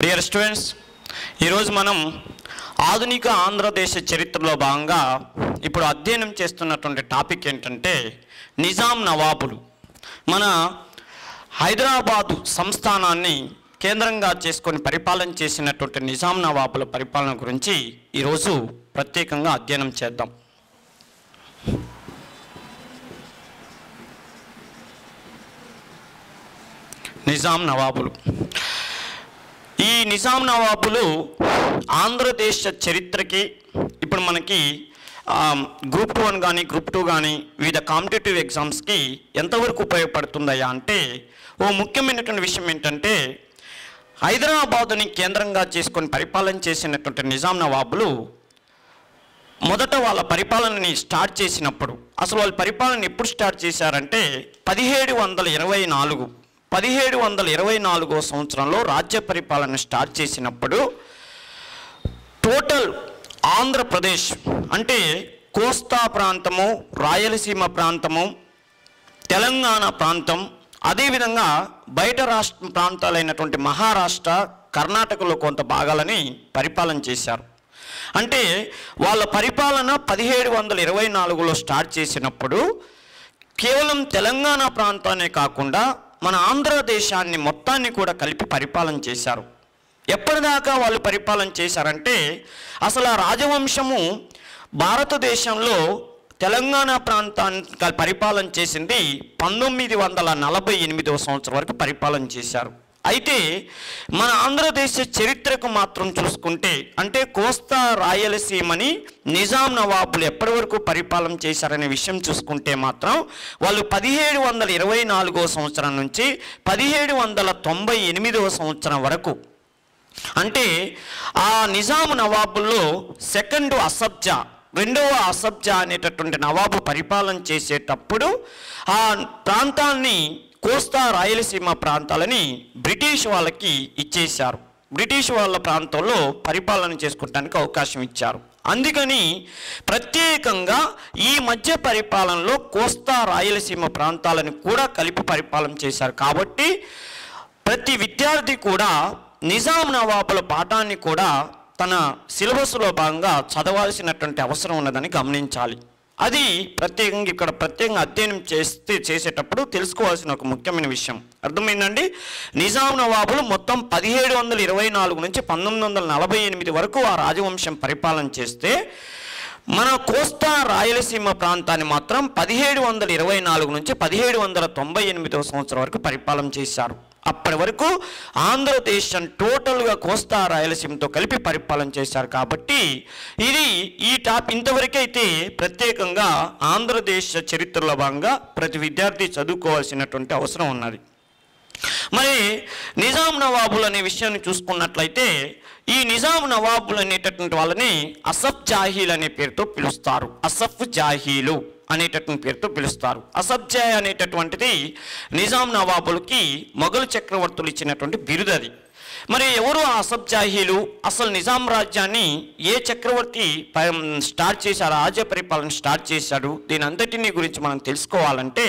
Dear students, ఈరోజు మనం ఆధునిక ఆంధ్రదేశ చరిత్రలో భాగంగా ఇప్పుడు అధ్యయనం చేస్తున్నటువంటి టాపిక్ ఏంటంటే నిజాం నవాబులు. మన హైదరాబాదు సంస్థానాన్ని కేంద్రంగా చేసుకొని పరిపాలన చేసినటువంటి నిజాం నవాబుల పరిపాలన గురించి ఈరోజు ప్రత్యేకంగా అధ్యయనం చేద్దాం. నిజాం నవాబులు. ఈ నిజాం నవాబులు ఆంధ్రదేశ చరిత్రకి ఇప్పుడు మనకి గ్రూప్ 1 కానీ గ్రూప్ 2 కానీ వివిధ కాంపిటేటివ్ ఎగ్జామ్స్కి ఎంతవరకు ఉపయోగపడుతుందయ్యా అంటే, ఓ ముఖ్యమైనటువంటి విషయం ఏంటంటే హైదరాబాదుని కేంద్రంగా చేసుకొని పరిపాలన చేసినటువంటి నిజాం నవాబులు మొదట వాళ్ళ పరిపాలనని స్టార్ట్ చేసినప్పుడు, అసలు వాళ్ళ పరిపాలన ఎప్పుడు స్టార్ట్ చేశారంటే 1724 సంవత్సరంలో రాజ్య పరిపాలన స్టార్ట్ చేసినప్పుడు టోటల్ ఆంధ్రప్రదేశ్ అంటే కోస్తా ప్రాంతము, రాయలసీమ ప్రాంతము, తెలంగాణ ప్రాంతం, అదేవిధంగా బయట రాష్ట్ర ప్రాంతాలైనటువంటి మహారాష్ట్ర, కర్ణాటకలో కొంత భాగాలని పరిపాలన చేశారు. అంటే వాళ్ళ పరిపాలన 1724లో స్టార్ట్ చేసినప్పుడు కేవలం తెలంగాణ ప్రాంతాన్నే కాకుండా మన ఆంధ్రదేశాన్ని మొత్తాన్ని కూడా కలిపి పరిపాలన చేశారు. ఎప్పటిదాకా వాళ్ళు పరిపాలన చేశారంటే, అసలు ఆ రాజవంశము భారతదేశంలో తెలంగాణ ప్రాంతాన్ని పరిపాలన చేసింది 1948 సంవత్సరం వరకు పరిపాలన చేశారు. అయితే మన ఆంధ్రదేశ చరిత్రకు మాత్రం చూసుకుంటే, అంటే కోస్తా రాయలసీమని నిజాం నవాబులు ఎప్పటి వరకు పరిపాలన చేశారనే విషయం చూసుకుంటే మాత్రం వాళ్ళు 1724 సంవత్సరం నుంచి 1798 సంవత్సరం వరకు, అంటే ఆ నిజాం నవాబుల్లో రెండవ అసబ్జా అనేటటువంటి నవాబు పరిపాలన చేసేటప్పుడు ఆ ప్రాంతాన్ని, కోస్తా రాయలసీమ ప్రాంతాలని బ్రిటిష్ వాళ్ళకి ఇచ్చేశారు. బ్రిటిష్ వాళ్ళ ప్రాంతంలో పరిపాలన చేసుకోవడానికి అవకాశం ఇచ్చారు. అందుకని ప్రత్యేకంగా ఈ మధ్య పరిపాలనలో కోస్తా రాయలసీమ ప్రాంతాలను కూడా కలిపి పరిపాలన చేశారు. కాబట్టి ప్రతి విద్యార్థి కూడా నిజాం నవాబుల పాఠాన్ని కూడా తన సిలబస్లో భాగంగా చదవాల్సినటువంటి అవసరం ఉన్నదని గమనించాలి. అది ప్రత్యేకంగా అధ్యయనం చేసేటప్పుడు తెలుసుకోవాల్సిన ఒక ముఖ్యమైన విషయం. అర్థమైందండి? నిజాం నవాబులు మొత్తం 1724 నుంచి 1948 వరకు ఆ రాజవంశం పరిపాలన చేస్తే, మన కోస్తా రాయలసీమ ప్రాంతాన్ని మాత్రం 1724 నుంచి 1798 సంవత్సరం వరకు పరిపాలన చేశారు. అప్పటి వరకు ఆంధ్రదేశం టోటల్గా కోస్తా రాయలసీమతో కలిపి పరిపాలన చేశారు. కాబట్టి ఇది ఇంతవరకైతే ప్రత్యేకంగా ఆంధ్రదేశ చరిత్రలో భాగంగా ప్రతి విద్యార్థి చదువుకోవాల్సినటువంటి అవసరం ఉన్నది. మరి నిజాం నవాబులు అనే విషయాన్ని చూసుకున్నట్లయితే, ఈ నిజాం నవాబులు అనేటటువంటి వాళ్ళని అసఫ్ జాహీల్ అనే పేరుతో పిలుస్తారు. అసఫ్ జాహీలు అనేటటువంటి పేరుతో పిలుస్తారు. అసఫ్ జాహీ అనేటటువంటిది నిజాం నవాబులకి మొఘల్ చక్రవర్తులు ఇచ్చినటువంటి బిరుదు అది. మరి ఎవరు ఆ అసఫ్ జాహీలు? అసలు నిజాం రాజ్యాన్ని ఏ చక్రవర్తి స్టార్ట్ చేశారు, రాజ్య పరిపాలన స్టార్ట్ చేశాడు? దీని అంతటినీ గురించి మనం తెలుసుకోవాలంటే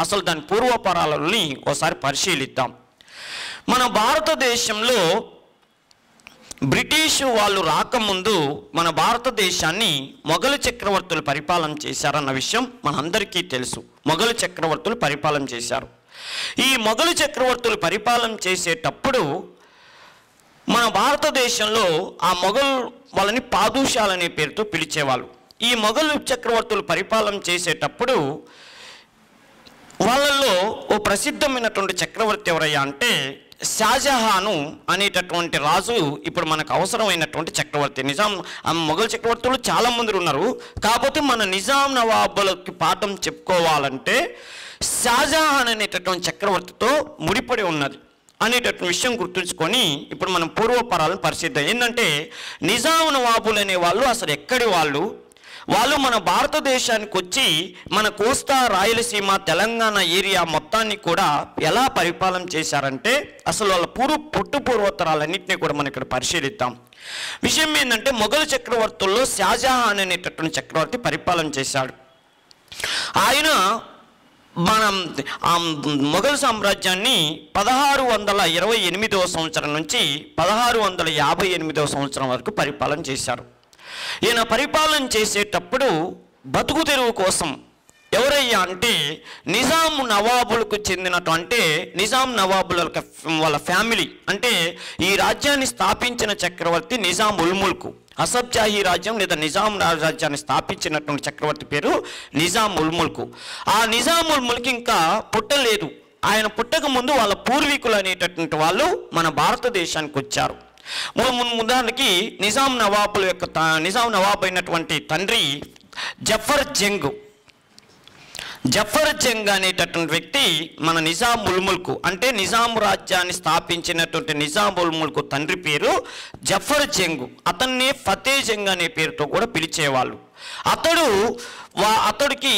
అసలు దాని పూర్వపరాలని ఒకసారి పరిశీలిద్దాం. మన భారతదేశంలో బ్రిటిష్ వాళ్ళు రాకముందు మన భారతదేశాన్ని మొఘల్ చక్రవర్తులు పరిపాలన చేశారన్న విషయం మనందరికీ తెలుసు. మొఘల్ చక్రవర్తులు పరిపాలన చేశారు. ఈ మొఘల్ చక్రవర్తులు పరిపాలన చేసేటప్పుడు మన భారతదేశంలో ఆ మొఘల్ వాళ్ళని పాదుషాలనే పేరుతో పిలిచేవాళ్ళు. ఈ మొఘల్ చక్రవర్తులు పరిపాలన చేసేటప్పుడు వాళ్ళల్లో ఓ ప్రసిద్ధమైనటువంటి చక్రవర్తి ఎవరయ్యా అంటే షాజహాను అనేటటువంటి రాజు ఇప్పుడు మనకు అవసరమైనటువంటి చక్రవర్తి. మొఘల్ చక్రవర్తులు చాలామంది ఉన్నారు, కాకపోతే మన నిజాం నవాబులకి పాఠం చెప్పుకోవాలంటే షాజహాన్ అనేటటువంటి చక్రవర్తితో ముడిపడి ఉన్నది అనేటటువంటి విషయం గుర్తుంచుకొని ఇప్పుడు మనం పూర్వపరాలను పరిశీలిద్దాం. ఏంటంటే నిజాం నవాబులు అనేవాళ్ళు అసలు ఎక్కడి వాళ్ళు మన భారతదేశానికి వచ్చి మన కోస్తా రాయలసీమ తెలంగాణ ఏరియా మొత్తాన్ని కూడా ఎలా పరిపాలన చేశారంటే అసలు వాళ్ళ పూర్వోత్తరాలన్నింటినీ కూడా మనం ఇక్కడ పరిశీలిద్దాం. విషయం ఏంటంటే మొఘల్ చక్రవర్తుల్లో షాజహాన్ అనేటటువంటి చక్రవర్తి పరిపాలన చేశాడు. ఆయన మనం మొఘల్ సామ్రాజ్యాన్ని 1628వ సంవత్సరం నుంచి 1658వ సంవత్సరం వరకు పరిపాలన చేశారు. ఈయన పరిపాలన చేసేటప్పుడు బతుకు తెరువు కోసం ఎవరయ్యా అంటే నిజాం నవాబులకు చెందినటువంటి నిజాం నవాబుల వాళ్ళ ఫ్యామిలీ, అంటే ఈ రాజ్యాన్ని స్థాపించిన చక్రవర్తి నిజాం ఉల్ ముల్క్, అసఫ్ జాహీ రాజ్యం లేదా నిజాం రాజ్యాన్ని స్థాపించినటువంటి చక్రవర్తి పేరు నిజాం ఉల్ ముల్క్. ఆ నిజాం ఉల్ ముల్క్ ఇంకా పుట్టలేదు. ఆయన పుట్టక ముందు వాళ్ళ పూర్వీకులు అనేటటువంటి వాళ్ళు మన భారతదేశానికి వచ్చారు. ఉదాహరణకి నిజాం నవాబు అయినటువంటి తండ్రి జఫర్ జంగ్ అనేటటువంటి వ్యక్తి మన నిజాం ఉల్ ముల్క్, అంటే నిజాం రాజ్యాన్ని స్థాపించినటువంటి నిజాం ఉల్ ముల్క్ తండ్రి పేరు జఫర్ జంగ్. అతన్ని ఫతే జంగ్ అనే పేరుతో కూడా పిలిచేవాళ్ళు. అతడికి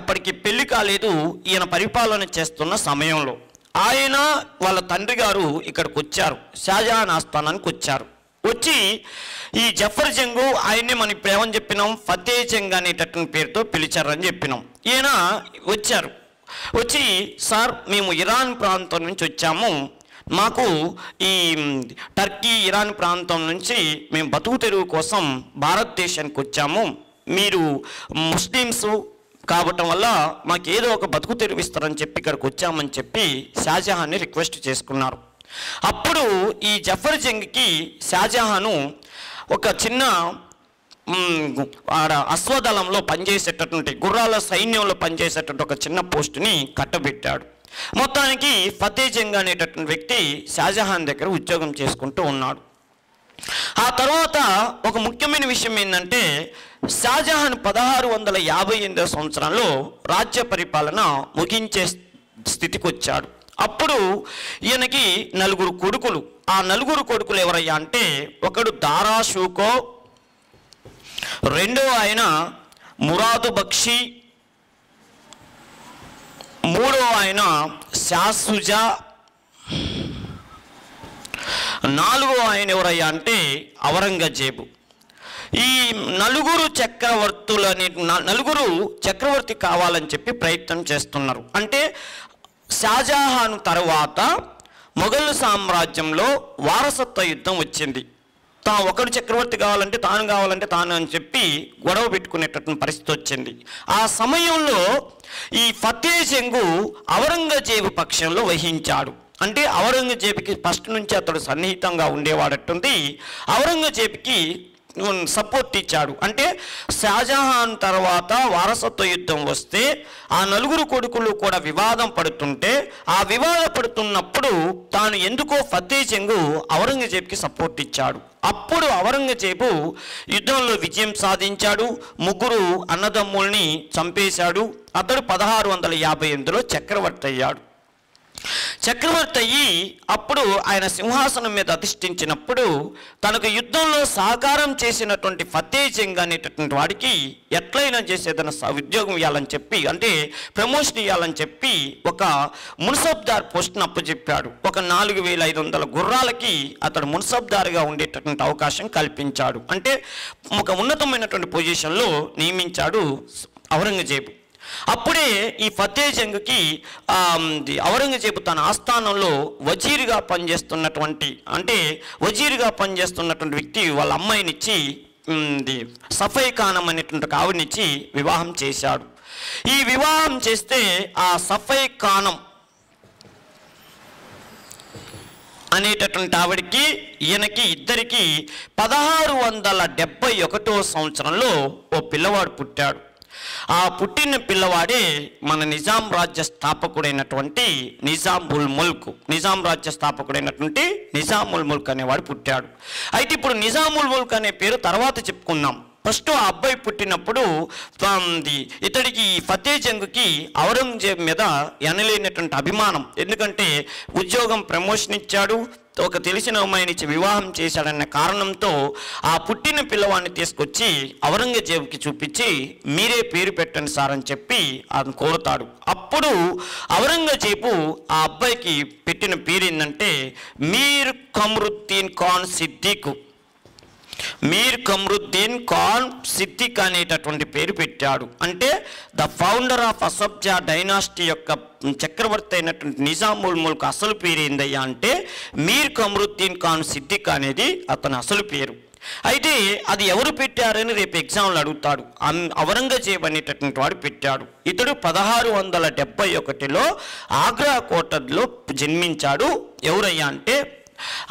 అప్పటికి పెళ్లి కాలేదు. ఈయన పరిపాలన చేస్తున్న సమయంలో ఆయన వాళ్ళ తండ్రి గారు ఇక్కడికి వచ్చారు, షాజహాన్ ఆస్థానానికి వచ్చారు. వచ్చి ఈ జఫర్ జంగు ఆయన్ని మనం ఇప్పుడు ఏమని చెప్పినాం, ఫతే జంగ్ అనేటటువంటి పేరుతో పిలిచారని చెప్పినాం. ఈయన వచ్చారు. వచ్చి సార్ మేము ఇరాన్ ప్రాంతం నుంచి వచ్చాము, మాకు ఈ టర్కీ ఇరాన్ ప్రాంతం నుంచి మేము బతుకు తెరువు కోసం భారతదేశానికి వచ్చాము, మీరు ముస్లిమ్స్ కావటం వల్ల మాకు ఏదో ఒక బతుకు తెరువు ఇస్తారని చెప్పి ఇక్కడికి వచ్చామని చెప్పి షాజహాన్ని రిక్వెస్ట్ చేసుకున్నారు. అప్పుడు ఈ జఫర్ జంగ్కి షాజహాను ఒక చిన్న అశ్వదళంలో పనిచేసేటటువంటి గుర్రాల సైన్యంలో పనిచేసేటటువంటి ఒక చిన్న పోస్టుని కట్టబెట్టాడు. మొత్తానికి ఫతే జంగ్ అనేటటువంటి వ్యక్తి షాజహాన్ దగ్గర ఉద్యోగం చేసుకుంటూ ఉన్నాడు. ఆ తర్వాత ఒక ముఖ్యమైన విషయం ఏంటంటే షాజహాన్ 1658వ సంవత్సరంలో రాజ్య పరిపాలన ముగించే స్థితికి వచ్చాడు. అప్పుడు ఈయనకి 4 కొడుకులు. ఆ 4 కొడుకులు ఎవరయ్యా అంటే ఒకడు దారా షూకో, రెండో ఆయన మురాదు బక్షి, మూడో ఆయన షాసుజా, నాలుగో ఆయన ఎవరయ్యా అంటే ఔరంగజేబు. ఈ 4 చక్రవర్తి కావాలని చెప్పి ప్రయత్నం చేస్తున్నారు. అంటే షాజహాన్ తర్వాత మొఘల్ సామ్రాజ్యంలో వారసత్వ యుద్ధం వచ్చింది. ఒకడు చక్రవర్తి కావాలంటే తాను అని చెప్పి గొడవ పెట్టుకునేటటువంటి పరిస్థితి వచ్చింది. ఆ సమయంలో ఈ ఫతే జంగు ఔరంగజేబు పక్షంలో వహించాడు. అంటే ఔరంగజేబుకి ఫస్ట్ నుంచి అతడు సన్నిహితంగా ఉండేవాడట్టుంది. ఔరంగజేబుకి సపోర్ట్ ఇచ్చాడు. అంటే షాజహాన్ తర్వాత వారసత్వ యుద్ధం వస్తే ఆ 4 కొడుకులు కూడా వివాదం పడుతుంటే, ఆ పడుతున్నప్పుడు తాను ఎందుకో ఫతే జంగు ఔరంగజేబుకి సపోర్ట్ ఇచ్చాడు. అప్పుడు ఔరంగజేబు యుద్ధంలో విజయం సాధించాడు. 3 అన్నదమ్ముల్ని చంపేశాడు. అతడు 1658లో చక్రవర్తి అయ్యాడు. చక్రవర్తి అయ్యి అప్పుడు ఆయన సింహాసనం మీద అధిష్ఠించినప్పుడు తనకు యుద్ధంలో సహకారం చేసినటువంటి ఫతే జంగ్ అనేటటువంటి వాడికి ఎట్లయినా చేసేదన్న ఉద్యోగం ఇవ్వాలని చెప్పి, అంటే ప్రమోషన్ ఇవ్వాలని చెప్పి ఒక మున్సబ్దార్ పోస్ట్ను అప్పచెప్పాడు. ఒక 4500 గుర్రాలకి అతడు మున్సబ్దార్గా ఉండేటటువంటి అవకాశం కల్పించాడు. అంటే ఒక ఉన్నతమైనటువంటి పొజిషన్లో నియమించాడు ఔరంగజేబు. అప్పుడే ఈ ఫతే జంగ్కి ఔరంగజేబు తన ఆస్థానంలో వజీరుగా పనిచేస్తున్నటువంటి వ్యక్తి వాళ్ళ అమ్మాయినిచ్చి సఫై ఖానం అనేటువంటి ఆవిడనిచ్చి వివాహం చేశాడు. ఈ వివాహం చేస్తే ఆ సఫై ఖానం అనేటటువంటి ఆవిడకి ఈయనకి ఇద్దరికి 1671వ సంవత్సరంలో ఓ పిల్లవాడు పుట్టాడు. ఆ పుట్టిన పిల్లవాడే మన నిజాం రాజ్య స్థాపకుడైనటువంటి నిజాం ఉల్ ముల్క్ అనేవాడు పుట్టాడు. అయితే ఇప్పుడు నిజాం ఉల్ ముల్క్ అనే పేరు తర్వాత చెప్పుకుందాం. ఫస్ట్ ఆ అబ్బాయి పుట్టినప్పుడు ఇతడికి ఫతే జంగ్కి ఔరంగజేబు మీద ఎనలేనటువంటి అభిమానం. ఎందుకంటే ఉద్యోగం ప్రమోషన్ ఇచ్చాడు, ఒక తెలిసిన అమ్మాయినిచ్చి వివాహం చేశాడన్న కారణంతో ఆ పుట్టిన పిల్లవాడిని తీసుకొచ్చి ఔరంగజేబుకి చూపించి మీరే పేరు పెట్టండి సార్ అని చెప్పి అతను కోరుతాడు. అప్పుడు ఔరంగజేబు ఆ అబ్బాయికి పెట్టిన పేరు ఏంటంటే మీర్ కమరుద్దీన్ ఖాన్ సిద్దిక్. మీర్ కమరుద్దీన్ ఖాన్ సిద్దిక్ అనేటటువంటి పేరు పెట్టాడు. అంటే the founder of Asaf Jah dynasty యొక్క చక్రవర్తి అయినటువంటి నిజాముల్ ముల్క్ అసలు పేరు ఏందయ్యా అంటే మీర్ కమరుద్దీన్ ఖాన్ సిద్దిక్ అనేది అతని అసలు పేరు. అయితే అది ఎవరు పెట్టారని రేపు ఎగ్జామ్లు అడుగుతాడు. ఔరంగజేబ్ అనేటటువంటి వాడు పెట్టాడు. ఇతడు 1671లో ఆగ్రా కోటలో జన్మించాడు. ఎవరయ్యా అంటే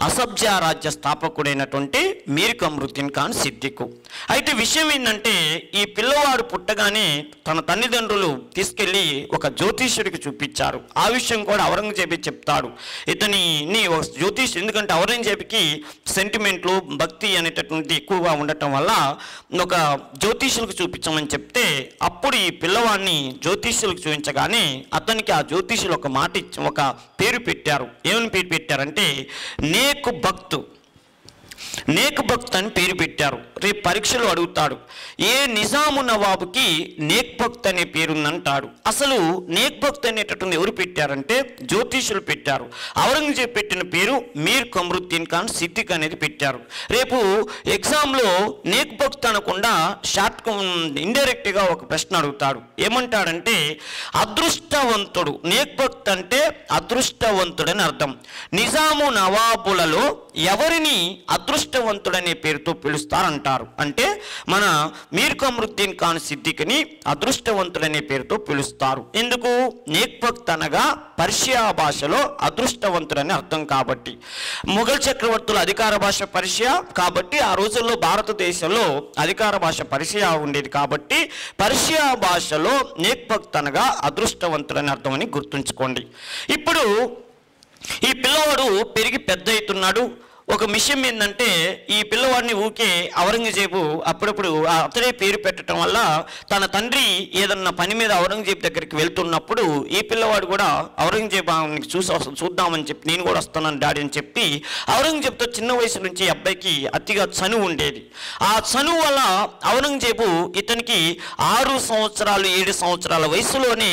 అసబ్జా రాజ్య స్థాపకుడైనటువంటి మీర్ కమరుద్దీన్ ఖాన్ సిద్దిక్. అయితే విషయం ఏంటంటే ఈ పిల్లవాడు పుట్టగానే తన తల్లిదండ్రులు తీసుకెళ్ళి ఒక జ్యోతిష్యుడికి చూపించారు. ఆ విషయం కూడా ఔరంగజేబే చెప్తాడు. ఇతని ఒక జ్యోతిష్, ఎందుకంటే ఔరంగజేబుకి సెంటిమెంట్లు భక్తి అనేటటువంటి ఎక్కువగా ఉండటం వల్ల ఒక జ్యోతిష్యులకు చూపించమని చెప్తే అప్పుడు ఈ పిల్లవాడిని జ్యోతిష్యులకు చూపించగానే అతనికి ఆ జ్యోతిష్యులు ఒక మాట ఒక పేరు పెట్టారు. ఏమని పేరు పెట్టారంటే నేక్ భక్త్ అని పేరు పెట్టారు. రేపు పరీక్షలు అడుగుతాడు ఏ నిజాము నవాబుకి నేక్ భక్త్ అనే పేరుందంటాడు. అసలు నేక్ భక్త్ అనేటటువంటి ఎవరు పెట్టారంటే జ్యోతిషులు పెట్టారు. ఔరంగజేబ్ పెట్టిన పేరు మీర్ కమరుద్దీన్ ఖాన్ సిద్దిక్ అనేది పెట్టారు. రేపు ఎగ్జామ్లో నేక్ భక్త్ అనకుండా షార్ట్ ఇండైరెక్ట్గా ఒక ప్రశ్న అడుగుతాడు. ఏమంటాడంటే అదృష్టవంతుడు. నేక్ భక్త్ అంటే అదృష్టవంతుడని అర్థం. నిజాము నవాబులలో ఎవరిని అదృష్టవంతుడనే పేరుతో పిలుస్తారంటారు. అంటే మన మీర్ కమరుద్దీన్ ఖాన్ సిద్దిక్ని అదృష్టవంతుడనే పేరుతో పిలుస్తారు. ఎందుకు? నేక్ భక్త్ అనగా పర్షియా భాషలో అదృష్టవంతుడని అర్థం కాబట్టి. మొఘల్ చక్రవర్తుల అధికార భాష పర్షియా కాబట్టి ఆ రోజుల్లో భారతదేశంలో అధికార భాష పర్షియా ఉండేది కాబట్టి పర్షియా భాషలో నేక్ భక్త్ అనగా అదృష్టవంతుడని అర్థం అని గుర్తుంచుకోండి. ఇప్పుడు ఈ పిల్లవాడు పెరిగి పెద్ద అవుతున్నాడు. ఒక విషయం ఏంటంటే ఈ పిల్లవాడిని ఊకే ఔరంగజేబు అప్పుడప్పుడు అతడే పేరు పెట్టడం వల్ల తన తండ్రి ఏదన్నా పని మీద ఔరంగజేబు దగ్గరికి వెళ్తున్నప్పుడు ఈ పిల్లవాడు కూడా ఔరంగజేబు చూద్దామని చెప్పి నేను కూడా వస్తున్నాను డాడీ అని చెప్పి ఔరంగజేబుతో చిన్న వయసు నుంచి అబ్బాయికి అతిగా చనువు ఉండేది. ఆ చనువు వల్ల ఔరంగజేబు ఇతనికి 6 సంవత్సరాలు 7 సంవత్సరాల వయసులోనే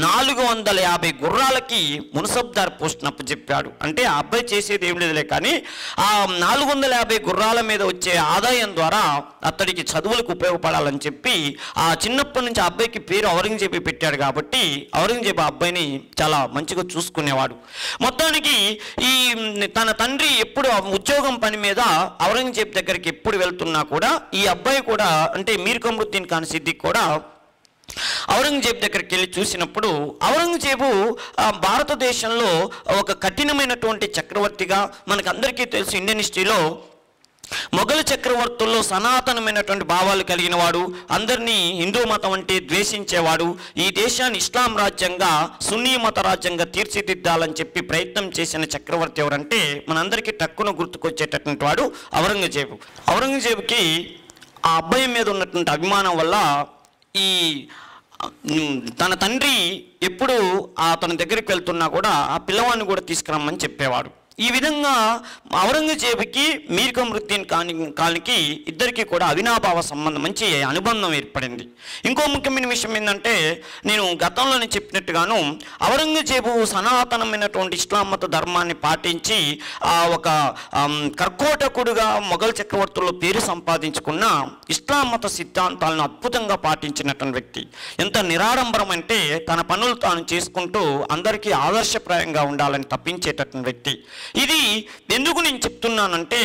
450 గుర్రాలకి మున్సబ్దార్ పోస్ట్ని అప్పచెప్పాడు. అంటే ఆ అబ్బాయి చేసేది ఏం లేదులే కానీ ఆ 450 గుర్రాల మీద వచ్చే ఆదాయం ద్వారా అతడికి చదువులకు ఉపయోగపడాలని చెప్పి ఆ చిన్నప్పటి నుంచి ఆ అబ్బాయికి పేరు ఔరంగజేబు పెట్టాడు. కాబట్టి ఔరంగజేబు ఆ అబ్బాయిని చాలా మంచిగా చూసుకునేవాడు. మొత్తానికి ఈ తన తండ్రి ఎప్పుడు ఉద్యోగం పని మీద ఔరంగజేబు దగ్గరికి ఎప్పుడు వెళ్తున్నా కూడా ఈ అబ్బాయి కూడా అంటే మీర్ కమరుద్దీన్ ఖాన్ సిద్దిక్ కూడా ఔరంగజేబు దగ్గరికి వెళ్ళి చూసినప్పుడు ఔరంగజేబు భారతదేశంలో ఒక కఠినమైనటువంటి చక్రవర్తిగా మనకందరికీ తెలుసు. ఇండియన్ హిస్టరీలో మొఘల్ చక్రవర్తుల్లో సనాతనమైనటువంటి భావాలు కలిగిన వాడు, అందరినీ హిందూ మతం అంటే ద్వేషించేవాడు, ఈ దేశాన్ని ఇస్లాం రాజ్యంగా సున్నీ మత రాజ్యంగా తీర్చిదిద్దాలని చెప్పి ప్రయత్నం చేసిన చక్రవర్తి ఎవరంటే మనందరికీ టక్కున గుర్తుకొచ్చేటటువంటి వాడు ఔరంగజేబు. ఔరంగజేబుకి ఆ అబ్బాయి మీద ఉన్నటువంటి అభిమానం వల్ల ఈ తన తండ్రి ఎప్పుడు అతని దగ్గరికి వెళ్తున్నా కూడా ఆ పిల్లవాడిని కూడా తీసుకురమ్మని చెప్పేవాడు. ఈ విధంగా ఔరంగజేబుకి మీర్ కమరుద్దీన్ ఖాన్కి ఇద్దరికి కూడా అవినాభావ సంబంధం మంచి అనుబంధం ఏర్పడింది. ఇంకో ముఖ్యమైన విషయం ఏంటంటే నేను గతంలోనే చెప్పినట్టుగాను ఔరంగజేబు సనాతనమైనటువంటి ఇస్లాం మత ధర్మాన్ని పాటించి ఒక కర్కోటకుడుగా మొఘల్ చక్రవర్తుల్లో పేరు సంపాదించుకున్న ఇస్లాం మత సిద్ధాంతాలను అద్భుతంగా పాటించినటువంటి వ్యక్తి. ఎంత నిరాడంబరం అంటే తన పనులు తాను చేసుకుంటూ అందరికీ ఆదర్శప్రాయంగా ఉండాలని తప్పించేటటువంటి వ్యక్తి. ఇది ఎందుకు నేను చెప్తున్నానంటే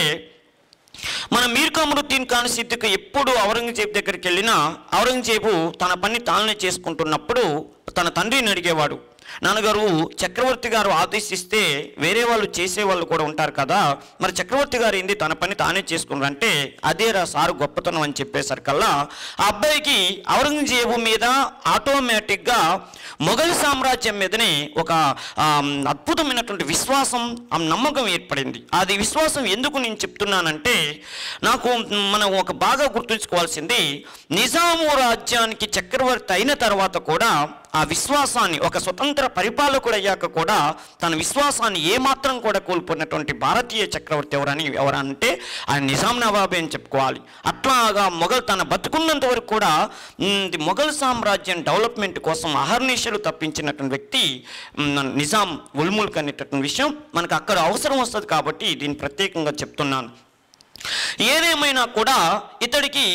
మన మీర్ కమరుద్దీన్ ఖాన్ సిద్దిక్ ఎప్పుడు ఔరంగజేబు దగ్గరికి వెళ్ళినా ఔరంగజేబు తన పని తానే చేసుకుంటున్నప్పుడు తన తండ్రిని అడిగేవాడు, నాన్నగారు చక్రవర్తి గారు ఆదేశిస్తే వేరే వాళ్ళు చేసేవాళ్ళు కూడా ఉంటారు కదా, మరి చక్రవర్తి గారు ఏంది తన పని తానే చేసుకున్నారు అంటే అదేరా సారు గొప్పతనం అని చెప్పేసరికల్లా ఆ అబ్బాయికి ఔరంగజేబు మీద ఆటోమేటిక్గా మొఘల్ సామ్రాజ్యం మీదనే ఒక అద్భుతమైనటువంటి విశ్వాసం నమ్మకం ఏర్పడింది. అది విశ్వాసం ఎందుకు నేను చెప్తున్నానంటే నాకు మనం ఒక బాగా గుర్తుంచుకోవాల్సింది నిజాము రాజ్యానికి చక్రవర్తి అయిన తర్వాత కూడా ఆ విశ్వాసాన్ని ఒక స్వతంత్ర పరిపాలకుడు అయ్యాక కూడా తన విశ్వాసాన్ని ఏమాత్రం కూడా కోల్పోయినటువంటి భారతీయ చక్రవర్తి ఎవరంటే ఆయన నిజాం నవాబే అని చెప్పుకోవాలి. అట్లాగా మొఘల్ తన బతుకున్నంత వరకు కూడా మొఘల్ సామ్రాజ్యం డెవలప్మెంట్ కోసం అహర్నిశలు తప్పించినటువంటి వ్యక్తి నిజాం ఉల్ ముల్క్ అనేటటువంటి విషయం మనకు అక్కడ అవసరం వస్తుంది కాబట్టి దీన్ని ప్రత్యేకంగా చెప్తున్నాను. ఏదేమైనా కూడా ఇతడికి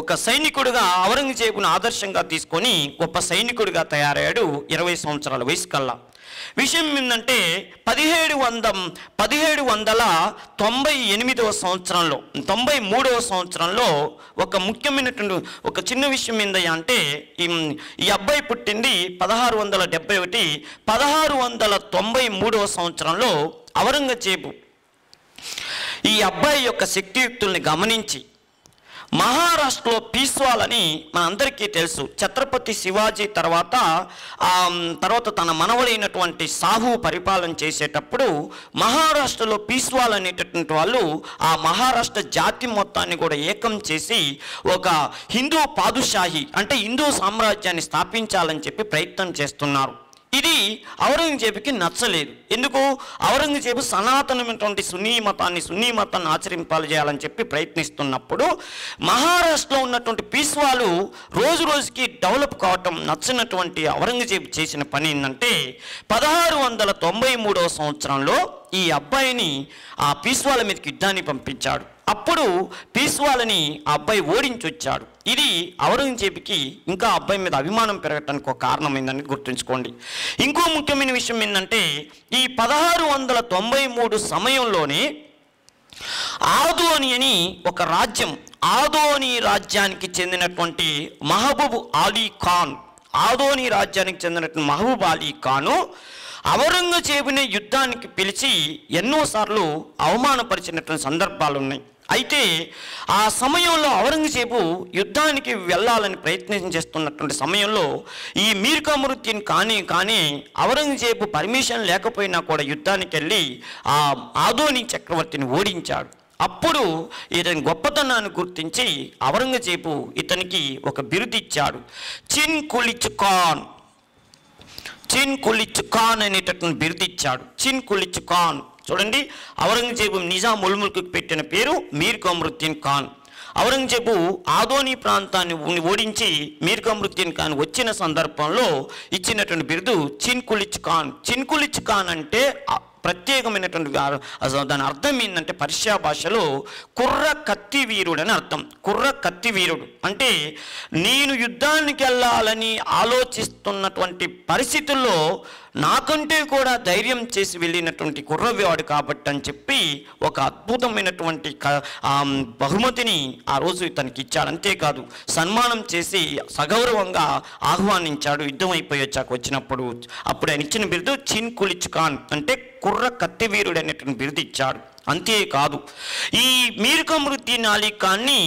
ఒక సైనికుడిగా ఔరంగజేబును ఆదర్శంగా తీసుకొని గొప్ప సైనికుడిగా తయారయ్యాడు 20 సంవత్సరాల వయసు కల్లా. విషయం ఏంటంటే 1798వ సంవత్సరంలో 93వ సంవత్సరంలో ఒక ముఖ్యమైనటువంటి ఒక చిన్న విషయం ఏందయ్యా అంటే ఈ అబ్బాయి పుట్టింది 1671. 1693వ సంవత్సరంలో ఔరంగజేబు ఈ అబ్బాయి యొక్క శక్తియుక్తుల్ని గమనించి మహారాష్ట్రలో పీస్వాలని మనందరికీ తెలుసు. ఛత్రపతి శివాజీ తర్వాత తన మనవడైనటువంటి సాహు పరిపాలన చేసేటప్పుడు మహారాష్ట్రలో పీస్వాల్ అనేటటువంటి వాళ్ళు ఆ మహారాష్ట్ర జాతి మొత్తాన్ని కూడా ఏకం చేసి ఒక హిందూ పాదుషాహి అంటే హిందూ సామ్రాజ్యాన్ని స్థాపించాలని చెప్పి ప్రయత్నం చేస్తున్నారు. ఇది ఔరంగజేబుకి నచ్చలేదు. ఎందుకు? ఔరంగజేబు సనాతనమైనటువంటి సున్నీ మతాన్ని ఆచరింపాలి చెప్పి ప్రయత్నిస్తున్నప్పుడు మహారాష్ట్రలో ఉన్నటువంటి పీస్వాలు రోజు రోజుకి డెవలప్ కావటం నచ్చినటువంటి ఔరంగజేబు చేసిన పని ఏంటంటే 1693వ సంవత్సరంలో ఈ అబ్బాయిని ఆ పీస్వాల మీదకి యుద్ధాన్ని పంపించాడు. అప్పుడు పీస్వాలని ఆ అబ్బాయి ఓడించి వచ్చాడు. ఇది ఔరంగజేబుకి ఇంకా అబ్బాయి మీద అభిమానం పెరగటానికి ఒక కారణమైందని గుర్తుంచుకోండి. ఇంకో ముఖ్యమైన విషయం ఏంటంటే ఈ 1693 సమయంలోనే ఆదోని అని ఒక రాజ్యం, ఆదోని రాజ్యానికి చెందినటువంటి మహబూబ్ అలీ ఖాన్, ఆదోని రాజ్యానికి చెందినటువంటి మహబూబ్ అలీ ఖాను ఔరంగజేబుని యుద్ధానికి పిలిచి ఎన్నోసార్లు అవమానపరిచినటువంటి సందర్భాలు ఉన్నాయి. అయితే ఆ సమయంలో ఔరంగజేబు యుద్ధానికి వెళ్ళాలని ప్రయత్నం చేస్తున్నటువంటి సమయంలో ఈ మీర్ కమరుద్దీన్ కానీ ఔరంగజేబు పర్మిషన్ లేకపోయినా కూడా యుద్ధానికి వెళ్ళి ఆ ఆదోని చక్రవర్తిని ఓడించాడు. అప్పుడు ఇతని గొప్పతనాన్ని గుర్తించి ఔరంగజేబు ఇతనికి ఒక బిరుదు ఇచ్చాడు, చిన్ కులిచ్ ఖాన్ అనేటటువంటి బిరుదు ఇచ్చాడు. చిన్ కులిచ్ ఖాన్ చూడండి, ఔరంగజేబు నిజాం ఉల్ ముల్క్కి పెట్టిన పేరు మీర్ కమరుద్దీన్ ఖాన్. ఔరంగజేబు ఆదోని ప్రాంతాన్ని ఓడించి మీర్ కమరుద్దీన్ ఖాన్ వచ్చిన సందర్భంలో ఇచ్చినటువంటి బిరుదు చిన్ కులిచ్ ఖాన్. చిన్ కులిచ్ ఖాన్ అంటే ప్రత్యేకమైనటువంటి దాని అర్థం ఏంటంటే పర్షియా భాషలో కుర్ర కత్తి వీరుడు అని అర్థం. కుర్ర కత్తి వీరుడు అంటే నేను యుద్ధానికి వెళ్ళాలని ఆలోచిస్తున్నటువంటి పరిస్థితుల్లో నాకంటే కూడా ధైర్యం చేసి వెళ్ళినటువంటి కుర్రవాడు కాబట్టి అని చెప్పి ఒక అద్భుతమైనటువంటి బహుమతిని ఆ రోజు ఇతనికి ఇచ్చాడు. అంతేకాదు సన్మానం చేసి సగౌరవంగా ఆహ్వానించాడు. యుద్ధం అయిపోయి వచ్చినప్పుడు అప్పుడు ఆయన ఇచ్చిన బిరుదు చిన్ కులిచ్ ఖాన్ అంటే కుర్ర కత్తి వీరుడు అనేటువంటి బిరుదు ఇచ్చాడు. అంతేకాదు ఈ మీర్ కమరుద్దీన్ అలీ ఖాన్ని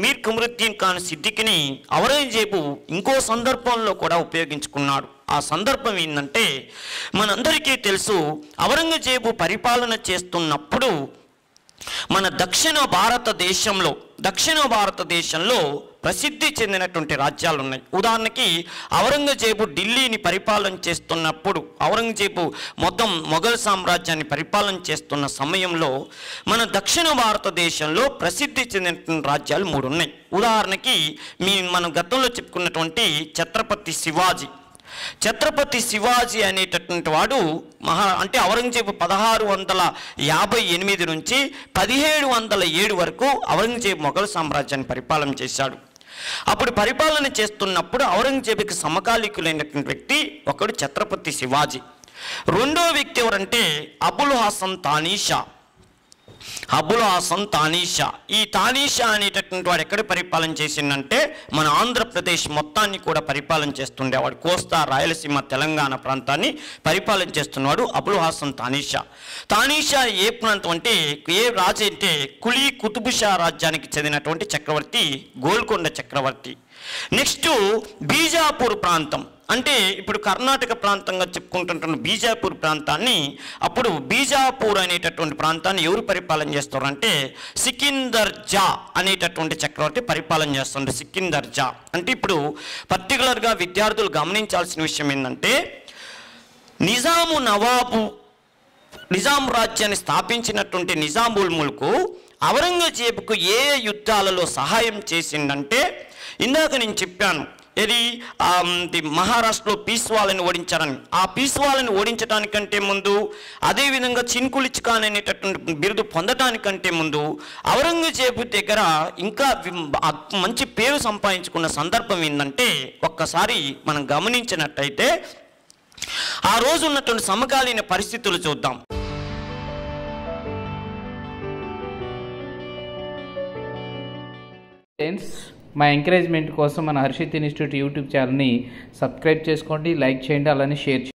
మీర్ కమరుద్దీన్ ఖాన్ సిద్దికిని ఔరంగజేబు ఇంకో సందర్భంలో కూడా ఉపయోగించుకున్నాడు. ఆ సందర్భం ఏంటంటే మనందరికీ తెలుసు, ఔరంగజేబు పరిపాలన చేస్తున్నప్పుడు మన దక్షిణ భారతదేశంలో ప్రసిద్ధి చెందినటువంటి రాజ్యాలు ఉన్నాయి. ఉదాహరణకి ఔరంగజేబు ఢిల్లీని పరిపాలన చేస్తున్నప్పుడు, ఔరంగజేబు మొత్తం మొఘల్ సామ్రాజ్యాన్ని పరిపాలన చేస్తున్న సమయంలో మన దక్షిణ భారతదేశంలో ప్రసిద్ధి చెందినటువంటి రాజ్యాలు 3 ఉన్నాయి. ఉదాహరణకి మనం గతంలో చెప్పుకున్నటువంటి ఛత్రపతి శివాజీ అనేటటువంటి వాడు అంటే ఔరంగజేబు 1658 నుంచి 1707 వరకు ఔరంగజేబు మొఘల్ సామ్రాజ్యాన్ని పరిపాలన చేశాడు. అప్పుడు పరిపాలన చేస్తున్నప్పుడు ఔరంగజేబుకి సమకాలీకులైనటువంటి వ్యక్తి ఒకడు ఛత్రపతి శివాజీ. రెండో వ్యక్తి ఎవరంటే అబుల్ హాసన్ తానీషా. ఈ తానీషా అనేటటువంటి వాడు ఎక్కడ పరిపాలన చేసిందంటే మన ఆంధ్రప్రదేశ్ మొత్తాన్ని కూడా పరిపాలన చేస్తుండేవాడు. కోస్తా, రాయలసీమ, తెలంగాణ ప్రాంతాన్ని పరిపాలన చేస్తున్నవాడు అబుల్ హాసన్ తానీషా ఏ ప్రాంతం అంటే ఏ రాజు అంటే కులీ కుతుబ్ షా రాజ్యానికి చెందినటువంటి చక్రవర్తి, గోల్కొండ చక్రవర్తి. నెక్స్ట్ బీజాపూర్ ప్రాంతం అంటే ఇప్పుడు కర్ణాటక ప్రాంతంగా చెప్పుకుంటున్న బీజాపూర్ ప్రాంతాన్ని, అప్పుడు బీజాపూర్ అనేటటువంటి ప్రాంతాన్ని ఎవరు పరిపాలన చేస్తారంటే సికిందర్ జా అనేటటువంటి చక్రవర్తి పరిపాలన చేస్తుండే. సికిందర్ జా అంటే ఇప్పుడు పర్టికులర్గా విద్యార్థులు గమనించాల్సిన విషయం ఏంటంటే నిజాం రాజ్యాన్ని స్థాపించినటువంటి నిజాం ఉల్ ముల్క్ ఔరంగజేబుకు ఏ యుద్ధాలలో సహాయం చేసిందంటే ఇందాక నేను చెప్పాను ఇది మహారాష్ట్రలో పీస్వాలని ఓడించారని. ఆ పీస్వాలని ఓడించడానికంటే ముందు, అదేవిధంగా చిన్కులిచ్ ఖాన్ అనేటటువంటి బిరుదు పొందడానికంటే ముందు ఔరంగజేబు దగ్గర ఇంకా మంచి పేరు సంపాదించుకున్న సందర్భం ఏంటంటే, ఒక్కసారి మనం గమనించినట్టయితే ఆ రోజు ఉన్నటువంటి సమకాలీన పరిస్థితులు చూద్దాం. ఫ్రెండ్స్, మా ఎంకరేజ్మెంట్ కోసం మన హర్షిత్ ఇన్స్టిట్యూట్ యూట్యూబ్ ఛానల్ని సబ్స్క్రైబ్ చేసుకోండి, లైక్ చేయండి, అలానే షేర్ చేయండి.